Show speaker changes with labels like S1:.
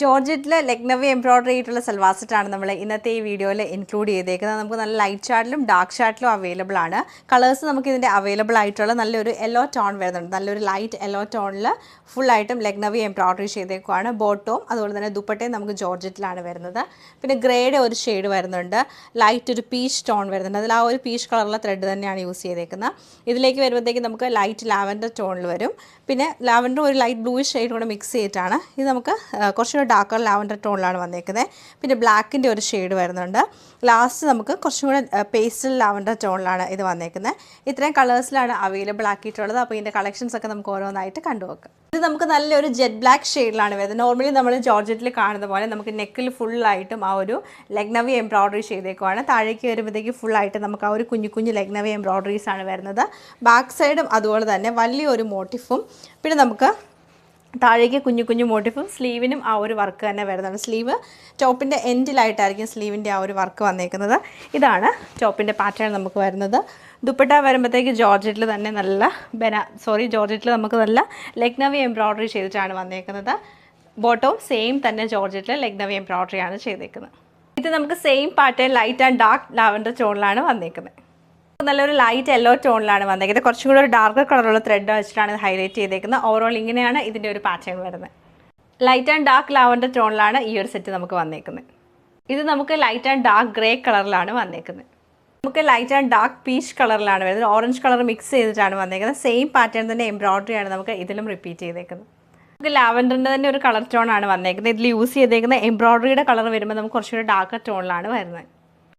S1: ജോർജറ്റിലെ Lucknowi embroidery ആയിട്ടുള്ള സൽവാർ സെറ്റാണ് നമ്മൾ ഇന്നത്തെ ഈ വീഡിയോയിൽ ഇൻക്ലൂഡ് ചെയ്തേക്കുന്നത്. നമുക്ക് നല്ല ലൈറ്റ് ഷാർട്ടിലും ഡാർക്ക് ഷാർട്ടിലും അവൈലബിൾ ആണ്. കളേഴ്സ് നമുക്ക് ഇതിൻ്റെ അവൈലബിൾ ആയിട്ടുള്ള നല്ലൊരു യെല്ലോ ടോൺ വരുന്നുണ്ട്. നല്ലൊരു ലൈറ്റ് യെല്ലോ ടോണിൽ ഫുള്ളായിട്ടും ലക്നവി എംബ്രോയിഡറി ചെയ്തേക്കുവാണ്. ബോട്ടവും അതുപോലെ തന്നെ ദുപ്പട്ടയും നമുക്ക് ജോർജറ്റിലാണ് വരുന്നത്. പിന്നെ ഗ്രേയുടെ ഒരു ഷെയ്ഡ് വരുന്നുണ്ട്, ലൈറ്റ് ഒരു പീച്ച് ടോൺ വരുന്നുണ്ട്. അതിൽ ആ ഒരു പീച്ച് കളറുള്ള ത്രെഡ് തന്നെയാണ് യൂസ് ചെയ്തേക്കുന്നത്. ഇതിലേക്ക് വരുമ്പോഴത്തേക്ക് നമുക്ക് ലൈറ്റ് ലാവൻഡർ ടോണിൽ വരും. പിന്നെ ലാവൻഡർ ഒരു ലൈറ്റ് ബ്ലൂ ഷെയ്ഡ് കൂടെ മിക്സ് ചെയ്തിട്ടാണ് ഇത് നമുക്ക് കുറച്ചുകൂടെ ഡാർക്കർ ലാവൻഡർ ടോണിലാണ് വന്നേക്കുന്നത്. പിന്നെ ബ്ലാക്കിൻ്റെ ഒരു ഷെയ്ഡ് വരുന്നുണ്ട്. ലാസ്റ്റ് നമുക്ക് കുറച്ചും കൂടെ പേസ്റ്റൽ ലാവൻഡർ ടോണിലാണ് ഇത് വന്നേക്കുന്നത്. ഇത്രയും കളേഴ്സിലാണ് അവൈലബിൾ ആക്കിയിട്ടുള്ളത്. അപ്പോൾ ഇതിൻ്റെ കളക്ഷൻസ് ഒക്കെ നമുക്ക് ഓരോന്നായിട്ട് കണ്ടുവെക്കാം. ഇത് നമുക്ക് നല്ലൊരു ജെറ്റ് ബ്ലാക്ക് ഷെയ്ഡിലാണ് വരുന്നത്. നോർമലി നമ്മൾ ജോർജറ്റിൽ കാണുന്ന പോലെ നമുക്ക് നെക്കിൽ ഫുള്ളായിട്ടും ആ ഒരു ലക്നവി എംബ്രോയിഡറി ചെയ്തേക്കുവാണ്. താഴേക്ക് വരുമ്പോഴത്തേക്ക് ഫുള്ളായിട്ട് നമുക്ക് ആ ഒരു കുഞ്ഞു കുഞ്ഞു ലക്നവി എംബ്രോയിഡറീസ് ആണ് വരുന്നത്. ബാക്ക് സൈഡും അതുപോലെ തന്നെ വലിയൊരു മോട്ടിഫും പിന്നെ നമുക്ക് താഴേക്ക് കുഞ്ഞു കുഞ്ഞു മോട്ടിഫും സ്ലീവിനും ആ ഒരു വർക്ക് തന്നെ വരുന്നുണ്ട്. സ്ലീവ് ടോപ്പിൻ്റെ എൻഡിലായിട്ടായിരിക്കും സ്ലീവിൻ്റെ ആ ഒരു വർക്ക് വന്നേക്കുന്നത്. ഇതാണ് ടോപ്പിൻ്റെ പാറ്റേൺ നമുക്ക് വരുന്നത്. ദുപ്പട്ട വരുമ്പോഴത്തേക്ക് ജോർജറ്റിൽ തന്നെ ജോർജറ്റിൽ നമുക്ക് നല്ല ലക്നവി എംബ്രോയിഡറി ചെയ്തിട്ടാണ് വന്നേക്കുന്നത്. ബോട്ടവും സെയിം തന്നെ ജോർജറ്റിൽ ലക്നവി എംബ്രോയിഡറിയാണ് ചെയ്തേക്കുന്നത്. ഇത് നമുക്ക് same pattern light and dark lavender ടോണിലാണ് വന്നേക്കുന്നത്. നല്ലൊരു ലൈറ്റ് യെല്ലോ ടോണിലാണ് വന്നേക്കുന്നത്. കുറച്ചും കൂടെ ഒരു ഡാർക്ക് കളറുള്ള ത്രെഡ് വെച്ചിട്ടാണ് ഇത് ഹൈലൈറ്റ് ചെയ്തേക്കുന്നത്. ഓവറോൾ ഇങ്ങനെയാണ് ഇതിൻ്റെ ഒരു പാറ്റേൺ വരുന്നത്. ലൈറ്റ് ആൻഡ് ഡാർക്ക് ലാവൻഡർ ടോണിലാണ് ഈ ഒരു സെറ്റ് നമുക്ക് വന്നേക്കുന്നത്. ഇത് നമുക്ക് ലൈറ്റ് ആൻഡ് ഡാർക്ക് ഗ്രേ കളറിലാണ് വന്നേക്കുന്നത്. നമുക്ക് ലൈറ്റ് ആൻഡ് ഡാർക്ക് പീച്ച് കളറിലാണ് വരുന്നത്. ഓറഞ്ച് കളർ മിക്സ് ചെയ്തിട്ടാണ് വന്നേക്കുന്നത്. സെയിം പാറ്റേൺ തന്നെ എംബ്രോയിഡറിയാണ് നമുക്ക് ഇതിലും റിപ്പീറ്റ് ചെയ്തേക്കുന്നത്. നമുക്ക് ലാവൻഡറിൻ്റെ തന്നെ ഒരു കളർ ടോണാണ് വന്നേക്കുന്നത്. ഇതിൽ യൂസ് ചെയ്തേക്കുന്ന എംബ്രോയിഡറിയുടെ കളർ വരുമ്പോൾ നമുക്ക് കുറച്ചുകൂടി ഡാർക്ക് ടോണിലാണ് വരുന്നത്.